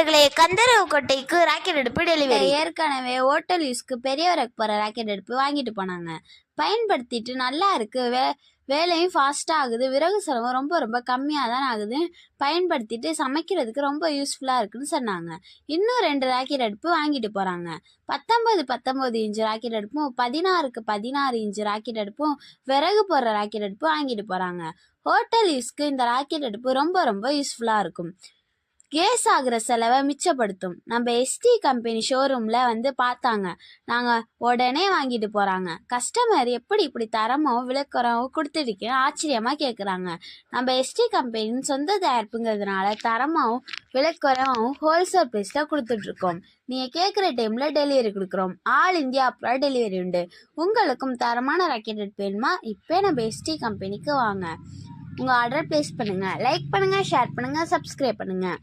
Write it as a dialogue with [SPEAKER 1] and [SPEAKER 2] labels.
[SPEAKER 1] நண்பர்களே, கந்தரவு கோட்டைக்கு ராக்கெட் அடுப்பு டெலிவரி.
[SPEAKER 2] ஏற்கனவே ஹோட்டல் யூஸ்க்கு பெரியவருக்கு போகிற ராக்கெட் அடுப்பு வாங்கிட்டு போனாங்க. பயன்படுத்திட்டு நல்லா இருக்கு, வேலையும் ஃபாஸ்ட்டாக ஆகுது, விறகு செலவு ரொம்ப ரொம்ப கம்மியாக தான் ஆகுது, பயன்படுத்திட்டு சமைக்கிறதுக்கு ரொம்ப யூஸ்ஃபுல்லாக இருக்குன்னு சொன்னாங்க. இன்னும் 2 ராக்கெட் அடுப்பு வாங்கிட்டு போகிறாங்க. 19 இன்ச்சு ராக்கெட் அடுப்பும் 16 இன்ச்சு ராக்கெட் அடுப்பும் விறகு போடுற ராக்கெட் அடுப்பு வாங்கிட்டு போகிறாங்க. ஹோட்டல் யூஸ்க்கு இந்த ராக்கெட் அடுப்பு ரொம்ப ரொம்ப யூஸ்ஃபுல்லாக இருக்கும். கேஸ் ஆகிற செலவை மிச்சப்படுத்தும். நம்ம எஸ்டி கம்பெனி ஷோரூமில் பார்த்தாங்க. நாங்கள் உடனே வாங்கிட்டு போகிறாங்க. கஸ்டமர் எப்படி இப்படி தரமாகவும் விளக்குறவும் கொடுத்துருக்கேன்னு ஆச்சரியமாக கேட்குறாங்க. நம்ம எஸ்டி கம்பெனின்னு சொந்த தயாரிப்புங்கிறதுனால தரமாகவும் விளக்குறவும் ஹோல்சேல் ப்ரைஸில் கொடுத்துட்ருக்கோம். நீங்கள் கேட்குற டைமில் டெலிவரி கொடுக்குறோம். ஆல் இந்தியா அப்புறம் டெலிவரி உண்டு. உங்களுக்கும் தரமான ராக்கெட் அடுப்பு வேணுமா? இப்போ நம்ம எஸ்டி கம்பெனிக்கு வாங்க. உங்கள் ஆர்டர் ப்ளேஸ் பண்ணுங்கள். லைக் பண்ணுங்கள், ஷேர் பண்ணுங்கள், சப்ஸ்கிரைப் பண்ணுங்கள்.